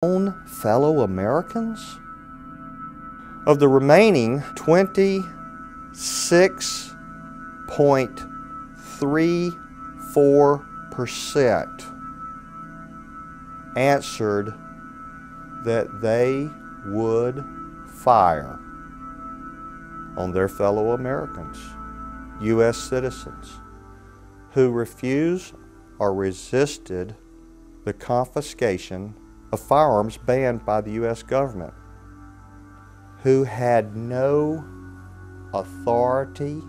own fellow Americans? Of the remaining 26.34% answered that they would fire on their fellow Americans, U.S. citizens, who refused or resisted the confiscation of firearms banned by the U.S. government, who had no authority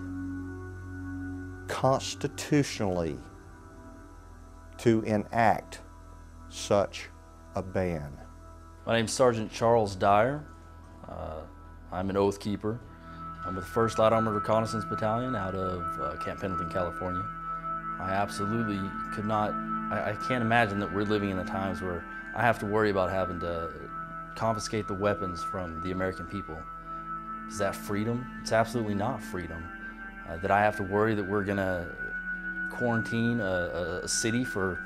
constitutionally to enact such a ban. My name's Sergeant Charles Dyer. I'm an oath keeper. I'm with 1st Light Armored Reconnaissance Battalion out of Camp Pendleton, California. I absolutely could not, I can't imagine that we're living in the times where I have to worry about having to confiscate the weapons from the American people. Is that freedom? It's absolutely not freedom. That I have to worry that we're gonna quarantine a city for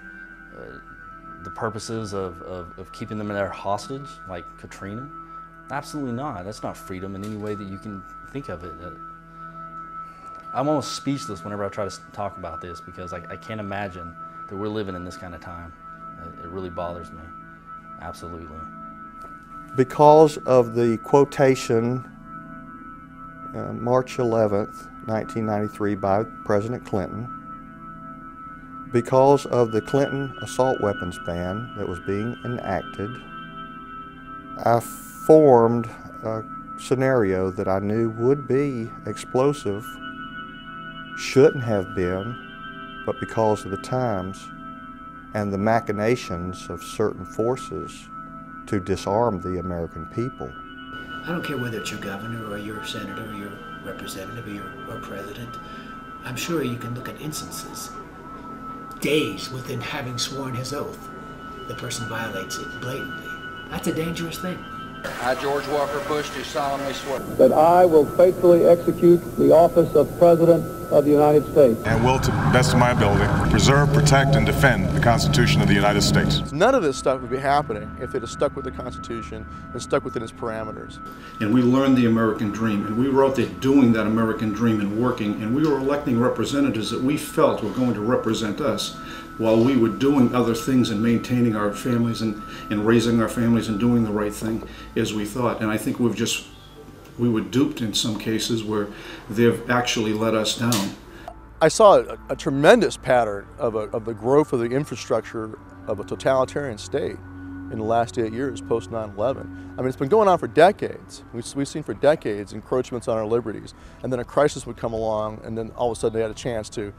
the purposes of keeping them in their hostage, like Katrina? Absolutely not. That's not freedom in any way that you can think of it. I'm almost speechless whenever I try to talk about this because I can't imagine that we're living in this kind of time. It really bothers me, absolutely. Because of the quotation March 11th, 1993 by President Clinton, because of the Clinton assault weapons ban that was being enacted, I formed a scenario that I knew would be explosive, shouldn't have been, but because of the times and the machinations of certain forces to disarm the American people. I don't care whether it's your governor or your senator or your representative or your president. I'm sure you can look at instances, days within having sworn his oath, the person violates it blatantly. That's a dangerous thing. I, George Walker Bush, do solemnly swear that I will faithfully execute the office of President of the United States. And will, to the best of my ability, preserve, protect, and defend the Constitution of the United States. None of this stuff would be happening if it had stuck with the Constitution and stuck within its parameters. And we learned the American dream, and we were out there doing that American dream and working, and we were electing representatives that we felt were going to represent us while we were doing other things and maintaining our families and raising our families and doing the right thing as we thought. And I think we were duped in some cases where they've actually let us down. I saw a tremendous pattern of the growth of the infrastructure of a totalitarian state in the last 8 years post 9/11. I mean, it's been going on for decades. We've seen for decades encroachments on our liberties, and then a crisis would come along, and then all of a sudden they had a chance to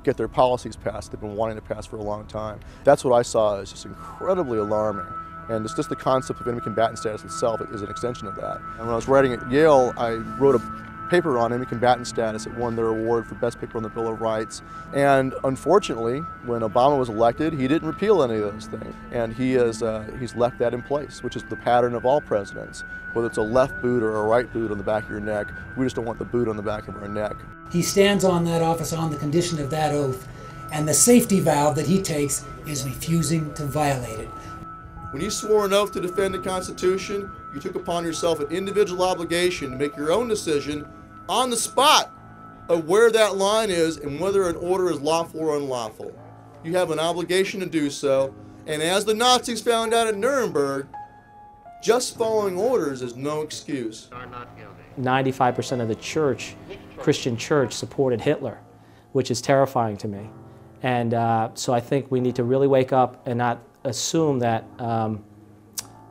get their policies passed they've been wanting to pass for a long time. That's what I saw as just incredibly alarming. And it's just the concept of enemy combatant status itself is an extension of that. And when I was writing at Yale, I wrote a paper on enemy combatant status. It won their award for best paper on the Bill of Rights. And unfortunately, when Obama was elected, he didn't repeal any of those things. And he's left that in place, which is the pattern of all presidents. Whether it's a left boot or a right boot on the back of your neck, we just don't want the boot on the back of our neck. He stands on that office on the condition of that oath, and the safety valve that he takes is refusing to violate it. When you swore an oath to defend the Constitution, you took upon yourself an individual obligation to make your own decision on the spot of where that line is and whether an order is lawful or unlawful. You have an obligation to do so, and as the Nazis found out at Nuremberg, just following orders is no excuse. 95% of the church, Christian church, supported Hitler, which is terrifying to me. And so I think we need to really wake up and not assume that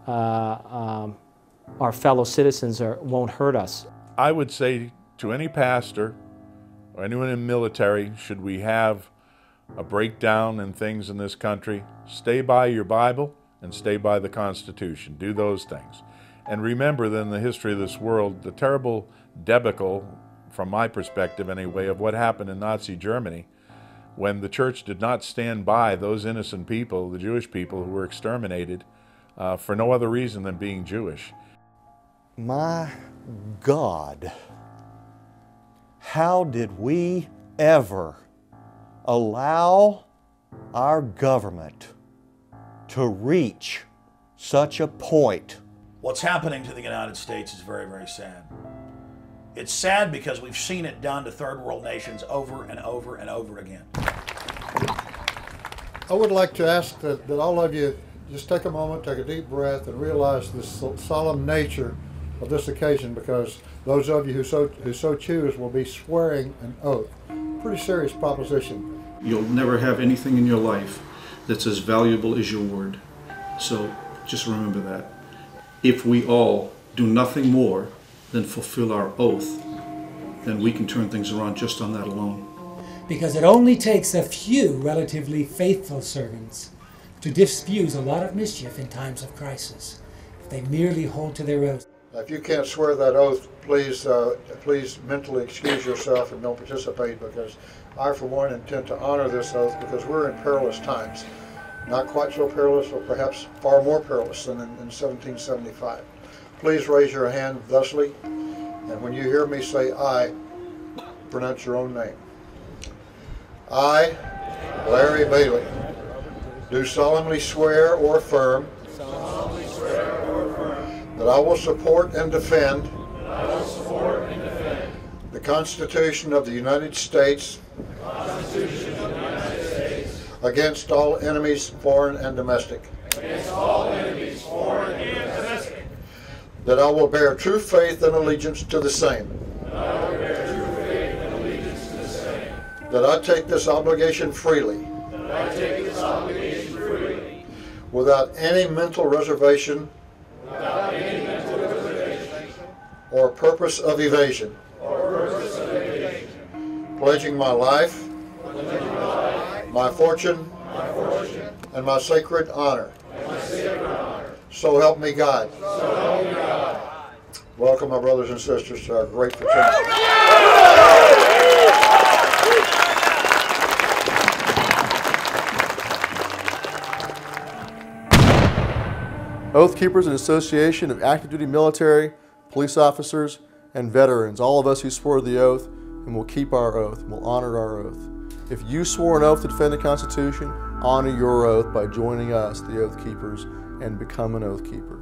our fellow citizens won't hurt us. I would say to any pastor or anyone in the military, should we have a breakdown in things in this country, stay by your Bible and stay by the Constitution. Do those things. And remember that in the history of this world, the terrible debacle, from my perspective anyway, of what happened in Nazi Germany, when the church did not stand by those innocent people, the Jewish people who were exterminated for no other reason than being Jewish. My God, how did we ever allow our government to reach such a point. What's happening to the United States is very, very sad. It's sad because we've seen it done to third world nations over and over and over again. I would like to ask that all of you just take a moment, take a deep breath, and realize the solemn nature of this occasion, because those of you who so choose will be swearing an oath. Pretty serious proposition. You'll never have anything in your life that's as valuable as your word. So just remember that. If we all do nothing more than fulfill our oath, then we can turn things around just on that alone. Because it only takes a few relatively faithful servants to diffuse a lot of mischief in times of crisis, if they merely hold to their oath. If you can't swear that oath, please mentally excuse yourself and don't participate, because I, for one, intend to honor this oath, because we're in perilous times. Not quite so perilous, or perhaps far more perilous than in 1775. Please raise your hand thusly, and when you hear me say "I," pronounce your own name. I, Larry Bailey, do solemnly swear or affirm that I will support and defend the Constitution of the United States against all enemies, foreign and domestic. That I will bear true faith and allegiance to the same. That I take this obligation freely. Without any mental reservation or purpose of evasion. Pledging my life, my fortune, and my sacred honor. So help me God. Welcome, my brothers and sisters, to our great fraternity. Oath Keepers, an association of active duty military, police officers, and veterans, all of us who swore the oath and will keep our oath, and will honor our oath. If you swore an oath to defend the Constitution, honor your oath by joining us, the Oath Keepers, and become an Oath Keeper.